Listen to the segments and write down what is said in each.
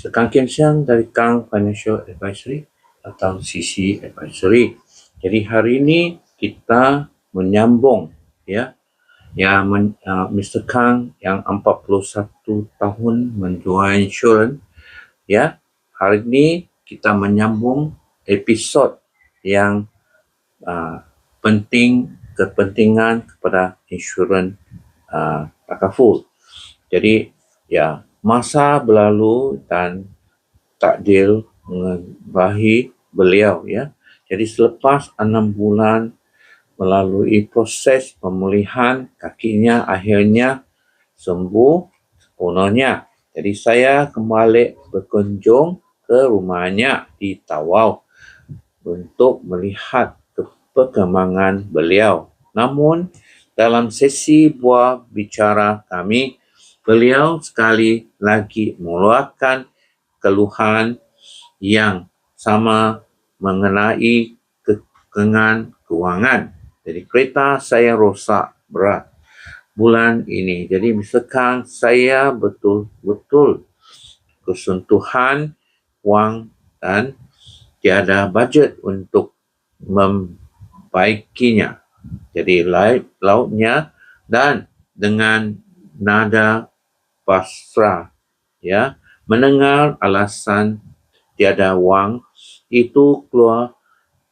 Kang Kian Siang dari Kang Financial Advisory atau CC Advisory. Jadi hari ini kita menyambung ya Mr. Kang yang 41 tahun menjual insurans ya. Hari ini kita menyambung episod yang kepentingan kepada insurans takaful. Jadi ya, masa berlalu dan takdir mengabahi beliau ya. Jadi selepas 6 bulan melalui proses pemulihan, kakinya akhirnya sembuh sepenuhnya. Jadi saya kembali berkunjung ke rumahnya di Tawau untuk melihat perkembangan beliau. Namun dalam sesi buah bicara kami, beliau sekali lagi mengeluarkan keluhan yang sama mengenai kekangan kewangan. Jadi kereta saya rosak berat bulan ini. Jadi misalkan saya betul-betul kesentuhan wang dan tiada bajet untuk membaikinya. Jadi lautnya dan dengan nada pasrah ya, mendengar alasan tiada wang itu keluar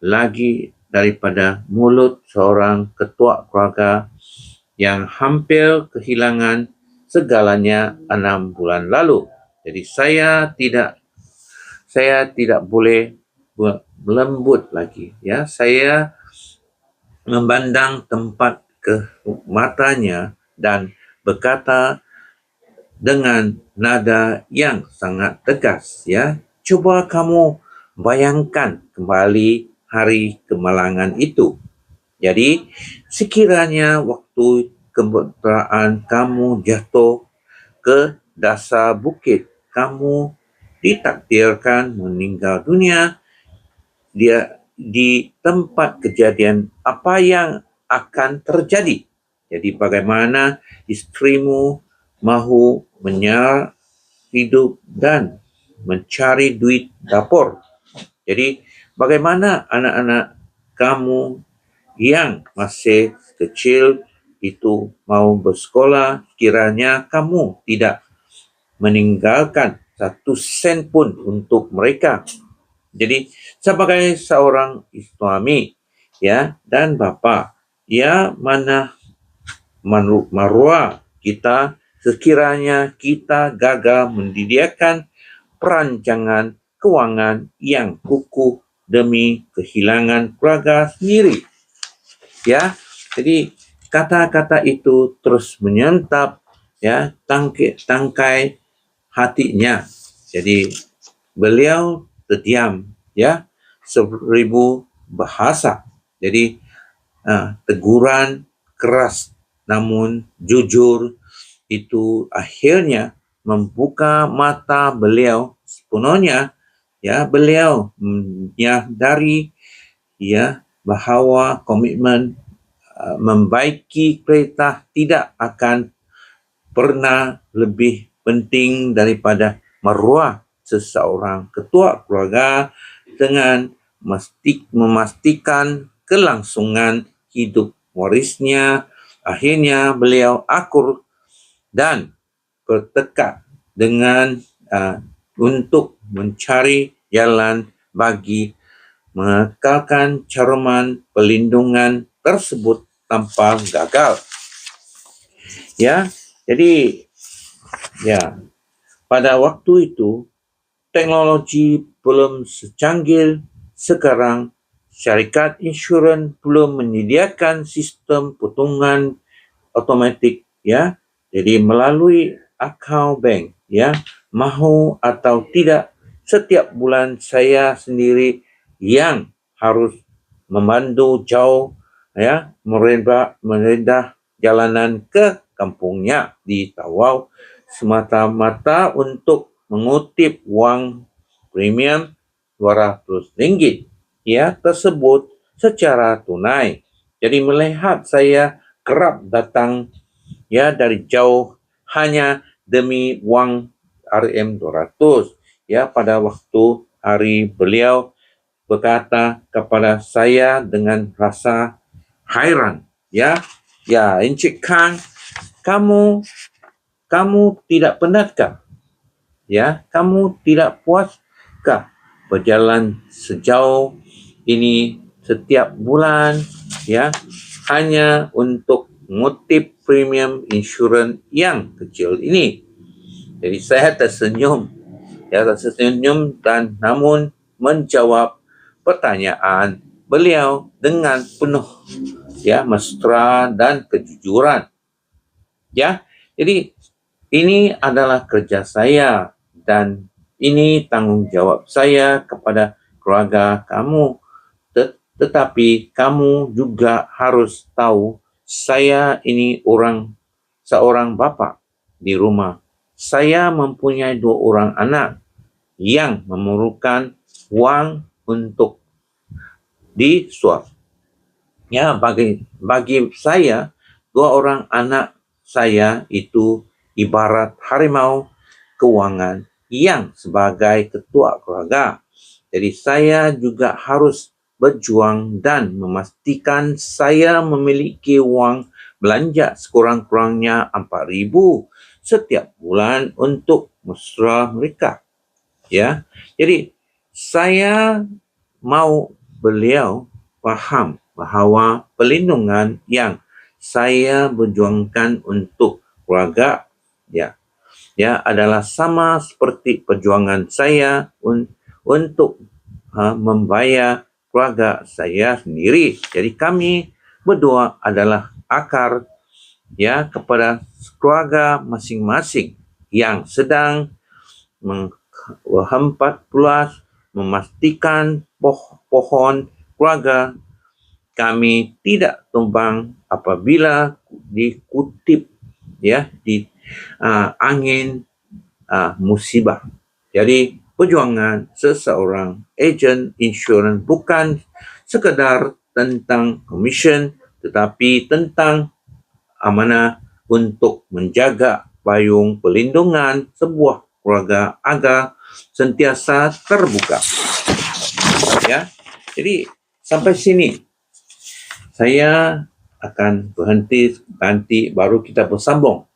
lagi daripada mulut seorang ketua keluarga yang hampir kehilangan segalanya 6 bulan lalu. Jadi saya tidak boleh berlembut lagi ya. Saya memandang tempat ke matanya dan berkata dengan nada yang sangat tegas ya. Cuba kamu bayangkan kembali hari kemalangan itu. Jadi sekiranya waktu kemesraan kamu jatuh ke dasar bukit, kamu ditakdirkan meninggal dunia di tempat kejadian, apa yang akan terjadi? Jadi bagaimana istrimu mahu menyara hidup dan mencari duit dapur? Jadi bagaimana anak-anak kamu yang masih kecil itu mau bersekolah kiranya kamu tidak meninggalkan 1 sen pun untuk mereka? Jadi sebagai seorang suami ya dan bapa, ya mana maruah kita sekiranya kita gagal mendirikan perancangan kewangan yang kukuh demi kehilangan keluarga sendiri. Ya, jadi kata-kata itu terus menyentap ya tangkai hatinya. Jadi beliau terdiam ya, 1000 bahasa. Jadi teguran keras namun jujur itu akhirnya membuka mata beliau sepenuhnya ya. Beliau menyadari ya bahawa komitmen membaiki kereta tidak akan pernah lebih penting daripada maruah seseorang ketua keluarga dengan memastikan kelangsungan hidup warisnya. Akhirnya beliau akur dan bertekad dengan untuk mencari jalan bagi mengekalkan caruman perlindungan tersebut tanpa gagal. Ya, jadi ya pada waktu itu teknologi belum secanggih sekarang. Syarikat insurans belum menyediakan sistem potongan automatik ya. Jadi melalui akaun bank ya, mahu atau tidak setiap bulan saya sendiri yang harus memandu jauh ya, merendah jalanan ke kampungnya di Tawau semata-mata untuk mengutip wang premium RM200 ya tersebut secara tunai. Jadi melihat saya kerap datang ya dari jauh hanya demi wang RM200 ya pada waktu hari beliau berkata kepada saya dengan rasa hairan, ya Encik Kang, kamu tidak penatkah, ya kamu tidak puaskah berjalan sejauh ini setiap bulan, ya hanya untuk mengutip premium insurans yang kecil ini. Jadi saya tersenyum dan namun menjawab pertanyaan beliau dengan penuh mesra dan kejujuran. Ya, jadi ini adalah kerja saya dan ini tanggung jawab saya kepada keluarga kamu. Tetapi kamu juga harus tahu saya ini seorang bapa di rumah. Saya mempunyai 2 orang anak yang memerlukan wang untuk disuap. Ya, bagi saya 2 orang anak saya itu ibarat harimau keuangan yang sebagai ketua keluarga. Jadi saya juga harus berjuang dan memastikan saya memiliki wang belanja sekurang-kurangnya 4,000 setiap bulan untuk mesra mereka. Ya, jadi saya mau beliau faham bahawa perlindungan yang saya berjuangkan untuk keluarga adalah sama seperti perjuangan saya untuk membayar keluarga saya sendiri. Jadi kami berdua adalah akar kepada keluarga masing-masing yang sedang menghempat pulas memastikan pohon keluarga kami tidak tumbang apabila dikutip di angin musibah. Jadi perjuangan seseorang ejen insurans bukan sekadar tentang komisen tetapi tentang amanah untuk menjaga payung perlindungan sebuah keluarga agar sentiasa terbuka. Ya. Jadi sampai sini saya akan berhenti, nanti baru kita bersambung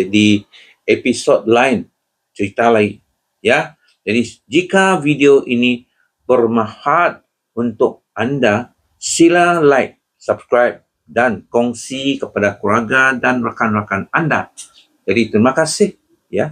di episod lain, cerita lain. Ya, jadi jika video ini bermanfaat untuk anda, sila like, subscribe dan kongsi kepada keluarga dan rakan-rakan anda. Jadi terima kasih. Ya.